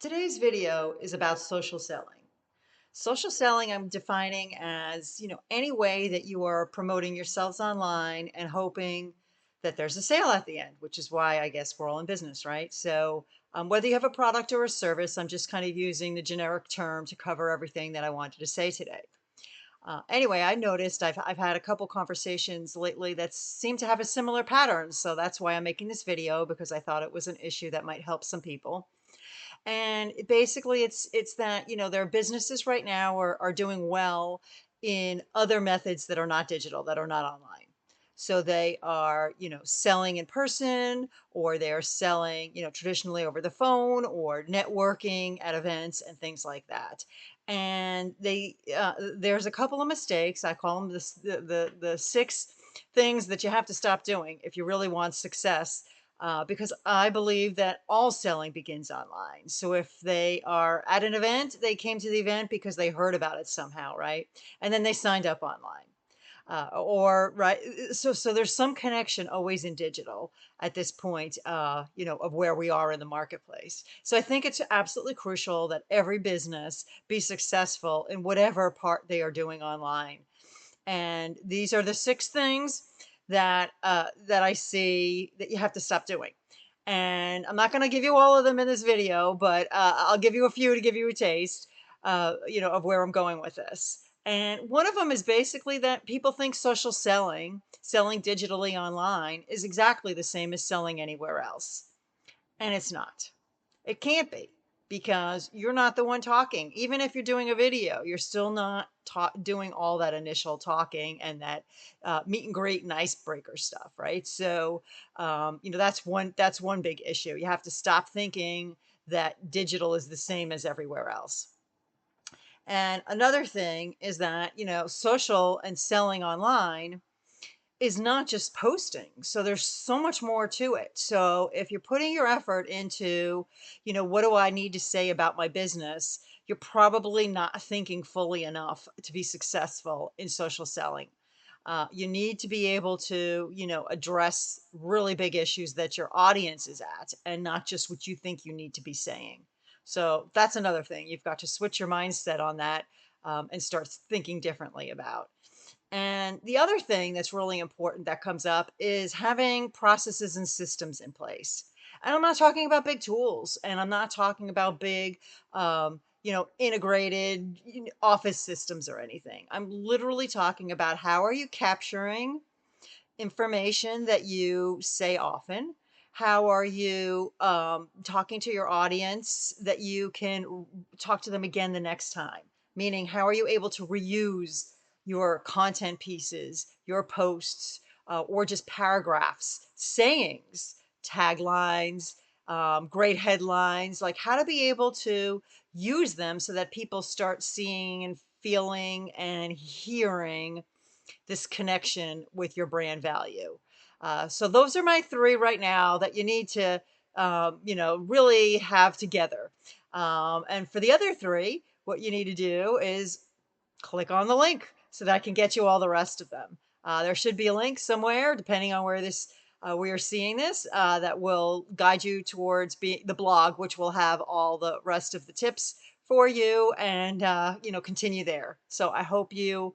Today's video is about social selling. Social selling, I'm defining as, any way that you are promoting yourselves online and hoping that there's a sale at the end, which is why I guess we're all in business, right? So, whether you have a product or a service, I'm just kind of using the generic term to cover everything that I wanted to say today. Anyway, I noticed I've had a couple conversations lately that seem to have a similar pattern. So that's why I'm making this video because I thought it was an issue that might help some people. And basically it's that, their businesses right now are doing well in other methods that are not digital, that are not online. So they are, selling in person, or they're selling, traditionally over the phone, or networking at events and things like that. And there's a couple of mistakes. I call them the six things that you have to stop doing if you really want success, because I believe that all selling begins online. So if they are at an event, they came to the event because they heard about it somehow, right? And then they signed up online. Or right, so there's some connection always in digital at this point, of where we are in the marketplace. So I think it's absolutely crucial that every business be successful in whatever part they are doing online. And these are the six things that I see that you have to stop doing. And I'm not going to give you all of them in this video, but I'll give you a few to give you a taste, of where I'm going with this. And one of them is basically that people think social selling, selling digitally online, is exactly the same as selling anywhere else. And it's not. It can't be, because you're not the one talking. Even if you're doing a video, you're still not doing all that initial talking and that meet and greet and icebreaker stuff, right? So, that's one big issue. You have to stop thinking that digital is the same as everywhere else. And another thing is that, social and selling online is not just posting. So there's so much more to it. So if you're putting your effort into, what do I need to say about my business? You're probably not thinking fully enough to be successful in social selling. You need to be able to, address really big issues that your audience is at, and not just what you think you need to be saying. So that's another thing. You've got to switch your mindset on that, and start thinking differently about. And the other thing that's really important that comes up is having processes and systems in place. And I'm not talking about big tools, and I'm not talking about big, integrated office systems or anything. I'm literally talking about how are you capturing information that you say often? How are you talking to your audience that you can talk to them again the next time? Meaning, how are you able to reuse your content pieces, your posts, or just paragraphs, sayings, taglines, great headlines? Like, how to be able to use them so that people start seeing and feeling and hearing this connection with your brand value. So those are my three right now that you need to, really have together. And for the other three, what you need to do is click on the link so that I can get you all the rest of them. There should be a link somewhere, depending on where we are seeing this, that will guide you towards the blog, which will have all the rest of the tips for you, and continue there. So I hope you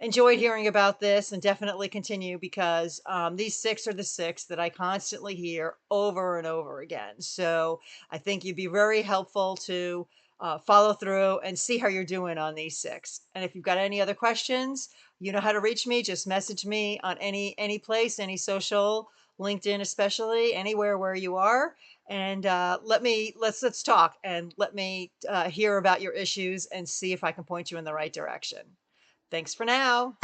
enjoyed hearing about this, and definitely continue, because these six are the six that I constantly hear over and over again. So I think you'd be very helpful to follow through and see how you're doing on these six. And if you've got any other questions, you know how to reach me. Just message me on any place, any social, LinkedIn especially, anywhere where you are. And let's talk, and let me hear about your issues and see if I can point you in the right direction. Thanks for now.